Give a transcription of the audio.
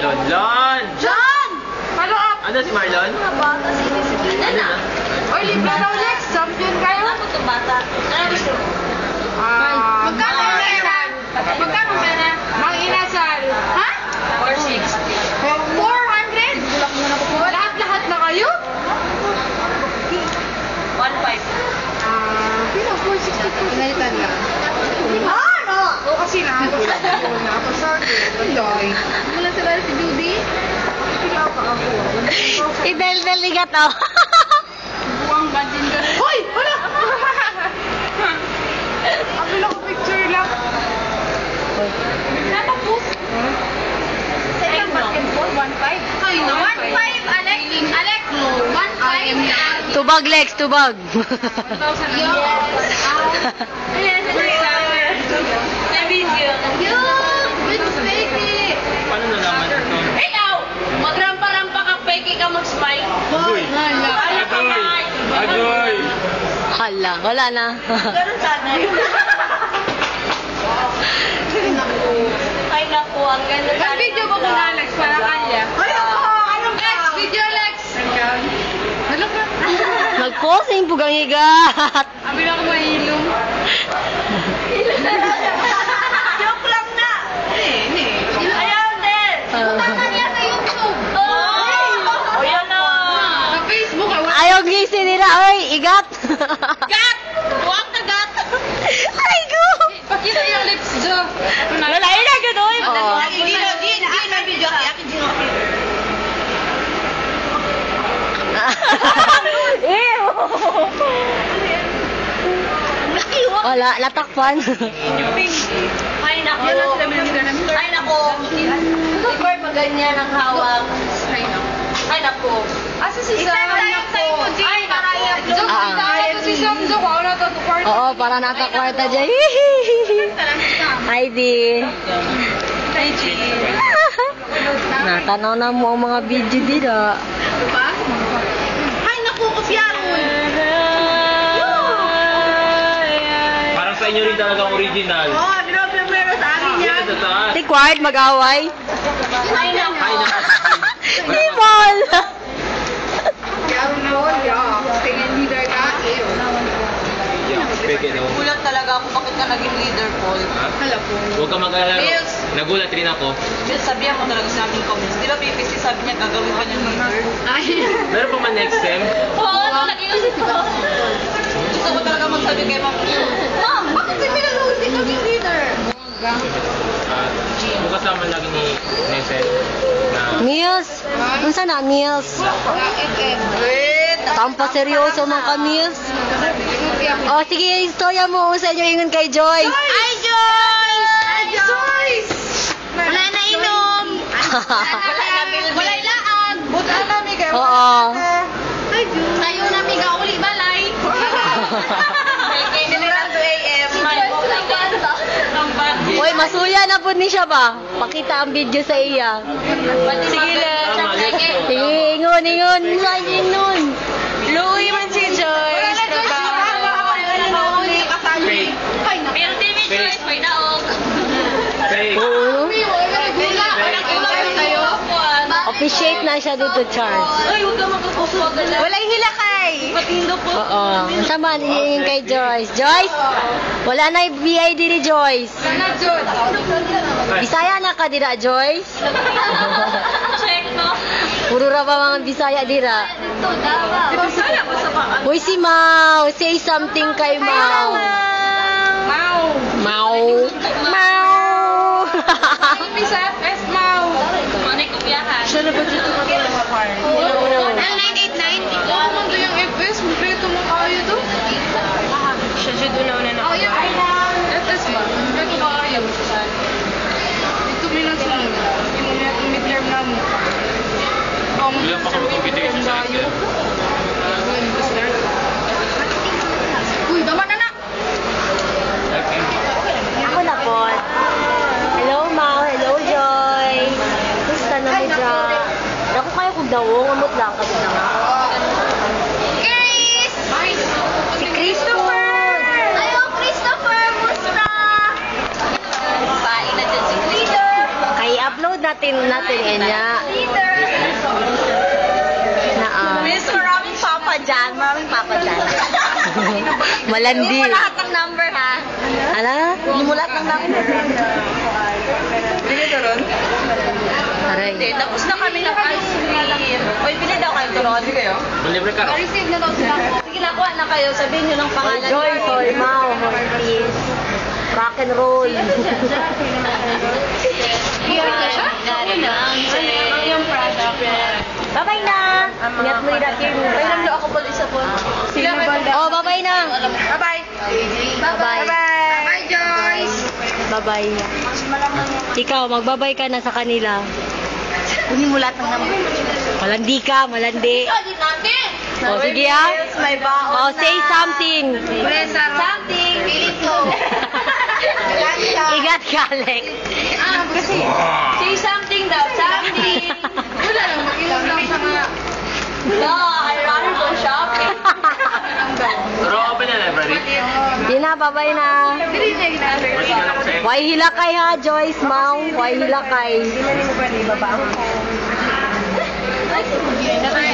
Marlon. Lon! John! Follow up! Ano si Marlon? Mga bata, sinisip na na. Oy, libre daw next. Champion kayo? Ano itong bata? Ano gusto mo? Magkano pera? Magkano pera? Mang inasal. Ha? 460. 400? Lahat-lahat na kayo? 1.5. Pino, 460. Pinalitan lang. Ano? O kasi nakapasardo. Ay. Mula sa si Judy. Si Del ligat oh. Buwang badin ka rin. Hoy! Wala! Ako lang ko picture lang. Natapos. Second basketball, 1.5. Ay, no. 1.5, Alex. Alex, 1.5. Tubag, Lex, tubag. 1,000 yes. May video. Good fake. Paano nalaman ito? Ikaw! Magrampa-rampa ka, fake ka mag-smile. Agoy! Agoy! Hala, wala na. Ganun sana yun. Ay naku, ang ganda sana. Mag-video ko kung Alex, para kanya. Ay ako, anong Lex? Video Lex! Ano ka? Nag-posing pugang higat. Abi na ako mahilong. Joke lang na! Hindi. Ayaw din! Tama niya sa YouTube. Oh, yan na. Sa Facebook. Ayaw gisi nila, oy, igat. Gat! Huwag na gat! Ay, go. Pakita yung lips, Jo. Wala, ilag yun, oy. Hindi na video. Akin din ako. Ew. Wala, natakpan. Ay nako. Ay nako. Super maganyan ang hawak. Ay nako. Asa si Sam? Ay maraya. Si Sam Jo ko na to kwarta. Oo, para nata kwarta dyan. Hi, Din. Hi, Jean. Natanaw na mo ang mga video dito. Diba? Ay naku, kopyaron. Parang sa inyo rin talaga ang original. Oh, meron sa akin yan. Sa taas. Si Quart, mag-away. Ay nako. Ay, Di Paul. Kopyaron na wala. Tingin leader ka. Peke daw. Gulat talaga ako bakit ka naging leader, Paul. Hala po. Huwag ka mag-alala. Yes. Nagulat rin ako. Just sabihan mo talaga sa aming comments. Di ba PPC sabi niya gagawin ka niyang leader? Ay. Meron pa man next sem? Oo, lagi kasi ito. Gusto ko talaga magsabi kay Ma'am. Ma'am, bakit si Pinaluz di naging leader? Yung kasama lagi ni Nesel na Meals. Unsa na, Meals? Wait. Tampa seryoso man ka, Meals. O, sige, istorya mo sa inyo ingon kay Joy. Ay, Joyce! Ay, Joyce! Wala na inom. Wala ilaan. Buta na, miga. Oo. Ay, Joyce. Tayo na, miga. Uli balay. Kay Nilirando AM. Uy, masuya na po ni siya ba? Pakita ang video sa iya. Sige lang. Sige, ingon. Saan nun? Louie man si Joyce. fake. Pero TV Joyce, may naog. Fake. Oo. Appreciate na siya dito, Charles. Ay, huwag ka magkapuso agad. Walang hilakay. Patindo po. Oo. Sama din kay Joyce. Joyce, wala na yung BID ni Joyce. Sana, Jod. Bisaya na ka dira, Joyce? Check, no? Puro ra ba mga Bisaya dira? Ito, dawa. Bisaya ba sa mga? Uy, si Mau. Say something kay Mau. Mau. Mau. Mau. Bisa, best Mau. Manay kopyahan. Siya na ba dito ka pala mapar? Ang 989? Ikaw mo doon yung FS. Kompleto mo kayo doon. Siya doon na na. Oh, yung FS ba? Kompleto kayo. Ito minang sunod. Yung mga midterm na mo. Ilan pa ka mag-invitation sa akin? Uy, tama na na! Ako na po. Hello, Mau. Hello, Joy. Gusto na mo dyan. Ako kayo kung dawong. Amot lang kasi na nga. Chris! Si Christopher! Ayaw, Christopher! Musta? Pain na dyan si leader! Kay upload na natin enya. Miss, maraming papa dyan. Malandi. Hindi mo lahat ng number, ha? Ala? Hindi mo lahat ng number. Bili ka ron? Aray. Hindi, tapos na kami ng ice cream. Oy, bili daw kayo ito. Hindi kayo? Malibre ka. Receive na daw sila. Sige, nakuha na kayo. Sabihin nyo ng pangalan. Joy, Soy, Mau, Mortis. Rock and roll. Yung product. Bye-bye na. Ingat mo yung rakir mo. Ay, namlo ako po isa po. Sige, Oh, bye-bye na. Bye-bye. Bye-bye. Bye, Joyce. Bye-bye. Ikaw, magbabay ka na sa kanila. Kunin mo lahat ng number. Malandi ka, malandi. Oh, sige ha. May baon Oh, say something. Something. Pilit ko. Igat ka, Alex. Kasi, say something daw. Something. Wala lang, mag-inom lang sa mga... No, I rather go shopping. Pero open na library. Yun na, bye-bye na. Pwede ka lang ko sa Why hilakay ha, Joyce, Mau? Why hilakay? Hindi